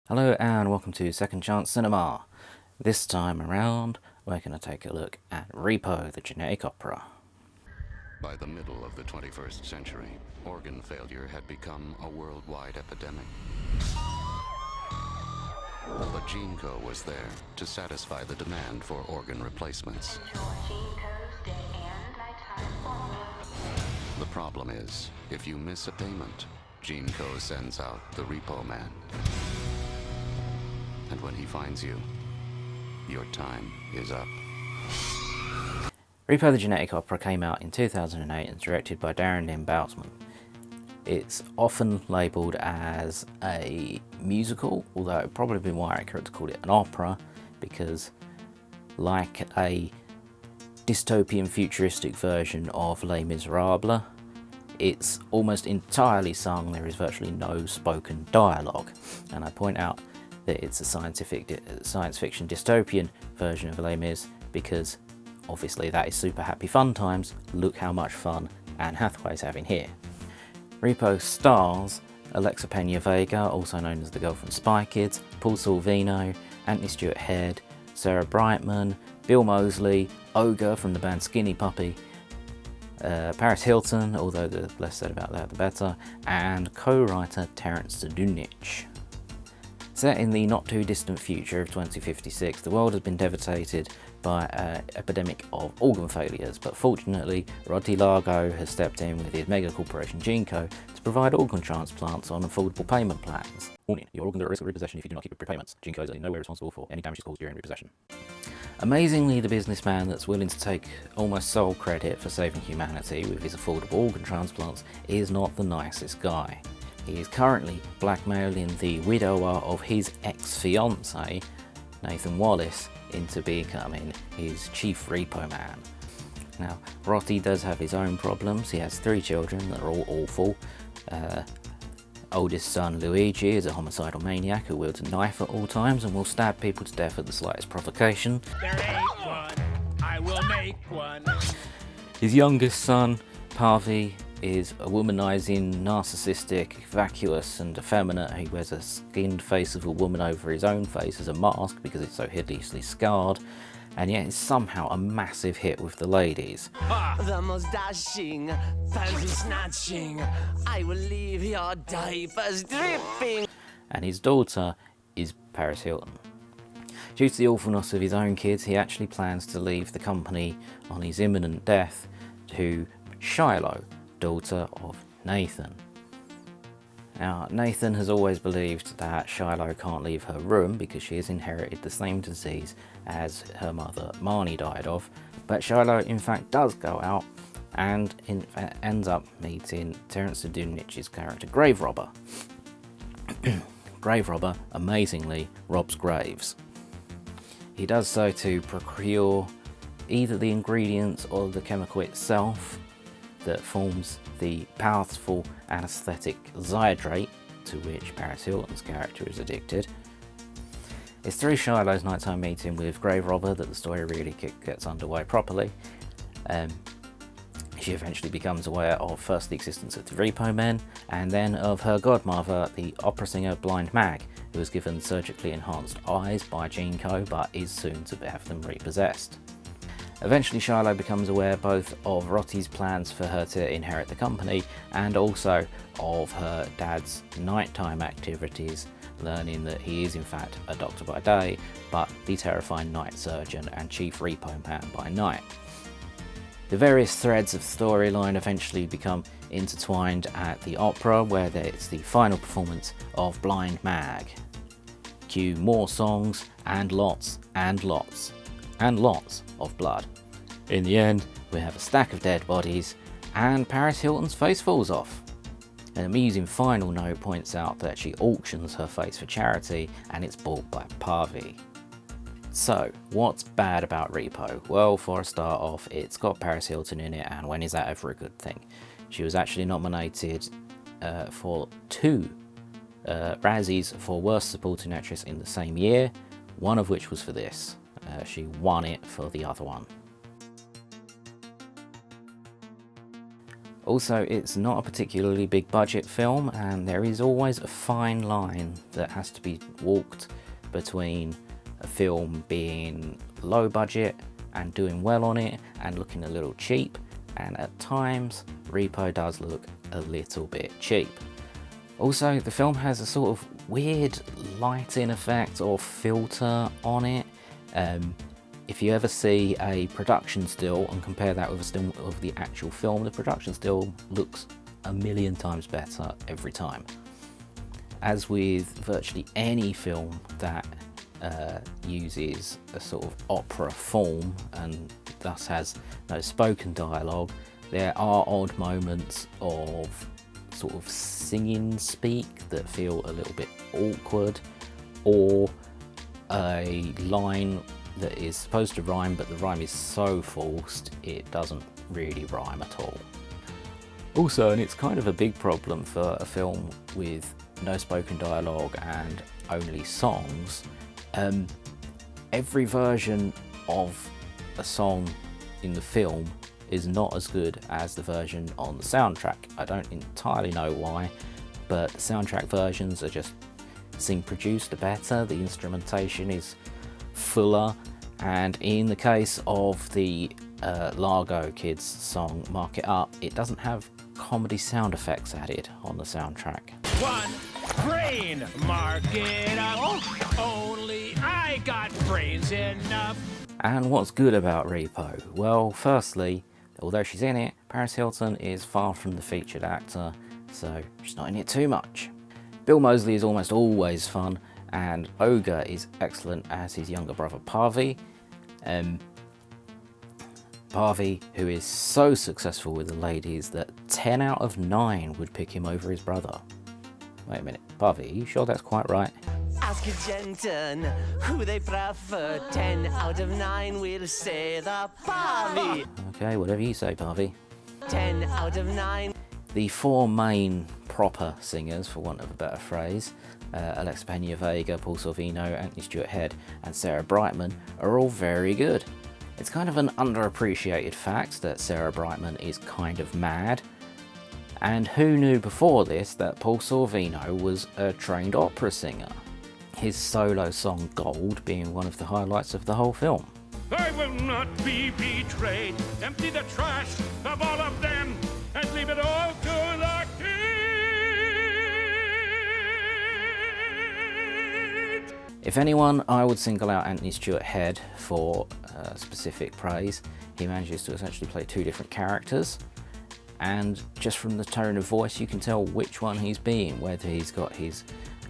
Hello and welcome to Second Chance Cinema. This time around, we're going to take a look at Repo, the genetic opera. By the middle of the 21st century, organ failure had become a worldwide epidemic. But GeneCo was there to satisfy the demand for organ replacements. The problem is, if you miss a payment, GeneCo sends out the Repo Man. And when he finds you, your time is up. Repo, the genetic opera came out in 2008 and is directed by Darren Lynn Bousman. It's often labelled as a musical, although it would probably be more accurate to call it an opera, because like a dystopian futuristic version of Les Miserables, it's almost entirely sung. There is virtually no spoken dialogue, and I point out that it's a science fiction dystopian version of Les Mis because obviously that is super happy fun times. Look how much fun Anne Hathaway's having here. Repo stars Alexa Pena-Vega, also known as the girl from Spy Kids, Paul Sorvino, Anthony Stewart Head, Sarah Brightman, Bill Moseley, Ogre from the band Skinny Puppy, Paris Hilton, although the less said about that the better, and co-writer Terence Dunich. Set in the not too distant future of 2056, the world has been devastated by an epidemic of organ failures, but fortunately Roddy Largo has stepped in with his mega corporation GeneCo to provide organ transplants on affordable payment plans. Warning, your organs are at risk of repossession if you do not keep your prepayments. GeneCo is in no way responsible for any damages caused during repossession. Amazingly, the businessman that's willing to take almost sole credit for saving humanity with his affordable organ transplants is not the nicest guy. He is currently blackmailing the widower of his ex-fiancée, Nathan Wallace, into becoming his chief repo man. Now, Roddy does have his own problems. He has 3 children that are all awful. Oldest son Luigi is a homicidal maniac who wields a knife at all times and will stab people to death at the slightest provocation. There ain't one. I will make one. His youngest son, Pavi, is a womanizing, narcissistic, vacuous and effeminate. He wears a skinned face of a woman over his own face as a mask because it's so hideously scarred, and yet is somehow a massive hit with the ladies. The most dashing, fancy snatching, I will leave your diapers dripping. And his daughter is Paris Hilton. Due to the awfulness of his own kids, he actually plans to leave the company on his imminent death to Shiloh, daughter of Nathan. Now, Nathan has always believed that Shiloh can't leave her room because she has inherited the same disease as her mother Marnie died of, but Shiloh in fact does go out and ends up meeting Terence Dunich's character Grave Robber. Grave Robber amazingly robs graves. He does so to procure either the ingredients or the chemical itself that forms the powerful anesthetic Zydrate, to which Paris Hilton's character is addicted. It's through Shiloh's nighttime meeting with Grave Robber that the story really gets underway properly. She eventually becomes aware of first the existence of the Repo Men, and then of her godmother, the opera singer Blind Mag, who was given surgically enhanced eyes by GeneCo but is soon to have them repossessed. Eventually Shiloh becomes aware both of Roddy's plans for her to inherit the company and also of her dad's nighttime activities, learning that he is in fact a doctor by day but the terrifying night surgeon and chief repo man by night. The various threads of storyline eventually become intertwined at the opera, where it's the final performance of Blind Mag. Cue more songs and lots and lots and lots of blood. In the end, we have a stack of dead bodies and Paris Hilton's face falls off. An amusing final note points out that she auctions her face for charity and it's bought by Pavi. So, what's bad about Repo? Well, for a start off, it's got Paris Hilton in it, and when is that ever a good thing? She was actually nominated for 2 Razzies for Worst Supporting Actress in the same year, one of which was for this. She won it for the other one. Also, it's not a particularly big budget film, and there is always a fine line that has to be walked between a film being low budget and doing well on it and looking a little cheap, and at times Repo does look a little bit cheap. Also, the film has a sort of weird lighting effect or filter on it. If you ever see a production still and compare that with a still of the actual film, the production still looks a million times better every time. As with virtually any film that uses a sort of opera form and thus has no spoken dialogue, there are odd moments of sort of singing speak that feel a little bit awkward, or a line that is supposed to rhyme but the rhyme is so forced it doesn't really rhyme at all. Also, and it's kind of a big problem for a film with no spoken dialogue and only songs, every version of a song in the film is not as good as the version on the soundtrack. I don't entirely know why, but the soundtrack versions are just seem produced better, the instrumentation is fuller, and in the case of the Largo Kids song Mark It Up, it doesn't have comedy sound effects added on the soundtrack. One brain, mark it up. Only I got brains enough. And what's good about Repo? Well, firstly, although she's in it, Paris Hilton is far from the featured actor, so she's not in it too much. Bill Moseley is almost always fun, and Ogre is excellent as his younger brother Pavi. Pavi, who is so successful with the ladies that 10 out of 9 would pick him over his brother. Wait a minute, Pavi, are you sure that's quite right? Ask a Gentern who they prefer. 10 out of 9 will say the Pavi. Okay, whatever you say, Pavi. 10 out of 9. The four main proper singers, for want of a better phrase, Alex Pena-Vega, Paul Sorvino, Anthony Stewart Head and Sarah Brightman, are all very good. It's kind of an underappreciated fact that Sarah Brightman is kind of mad. And who knew before this that Paul Sorvino was a trained opera singer? His solo song Gold being one of the highlights of the whole film. I will not be betrayed. Empty the trash of all of them and leave it all to the kid. If anyone, I would single out Anthony Stewart Head for specific praise. He manages to essentially play two different characters, and just from the tone of voice you can tell which one he's being, whether he's got his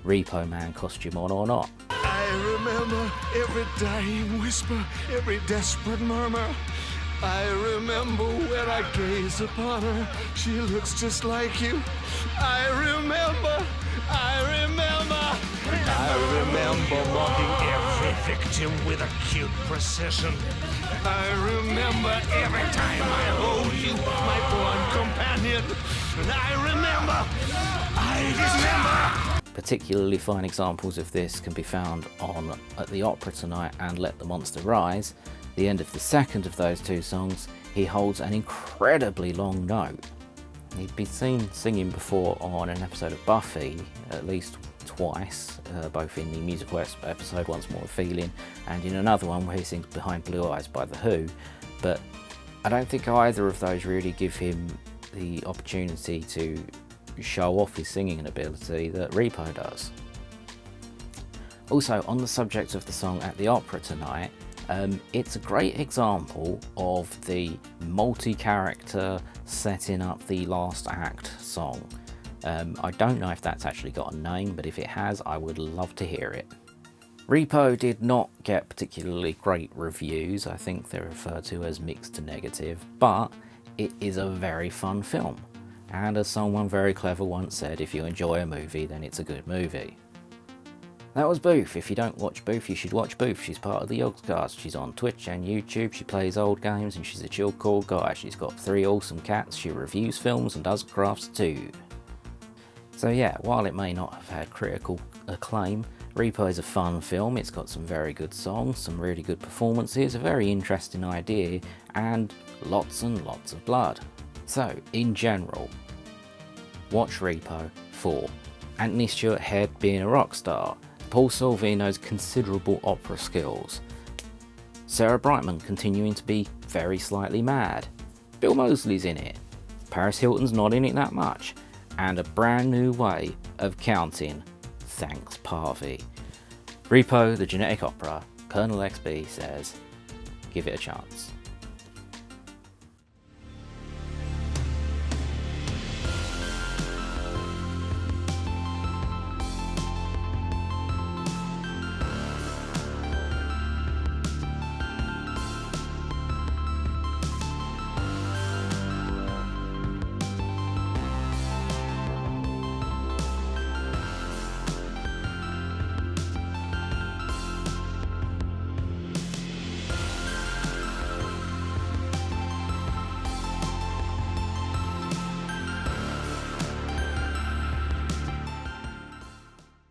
Repo Man costume on or not. I remember every dying whisper, every desperate murmur. I remember when I gaze upon her, she looks just like you. I remember marking every victim with acute precision. I remember every time I hold you, my born companion. And I remember. Particularly fine examples of this can be found on At the Opera Tonight and Let the Monster Rise. The end of the second of those two songs, he holds an incredibly long note. He'd been seen singing before on an episode of Buffy, at least twice, both in the musical episode Once More Feeling and in another one where he sings Behind Blue Eyes by The Who, but I don't think either of those really give him the opportunity to show off his singing ability that Repo does. Also, on the subject of the song At the Opera Tonight, it's a great example of the multi-character setting up the last act song. I don't know if that's actually got a name, but if it has, I would love to hear it. Repo did not get particularly great reviews. I think they're referred to as mixed to negative, but it is a very fun film. And as someone very clever once said, if you enjoy a movie, then it's a good movie. That was Booth. If you don't watch Booth, you should watch Booth. She's part of the Yogscast. She's on Twitch and YouTube. She plays old games and she's a chill, cool guy. She's got 3 awesome cats. She reviews films and does crafts too. So yeah, while it may not have had critical acclaim, Repo is a fun film. It's got some very good songs, some really good performances, a very interesting idea, and lots of blood. So, in general, watch Repo for Anthony Stewart Head being a rock star, Paul Sorvino's considerable opera skills, Sarah Brightman continuing to be very slightly mad, Bill Moseley's in it, Paris Hilton's not in it that much, and a brand new way of counting, thanks Pavi. Repo, the genetic opera, ColonelXB says, give it a chance.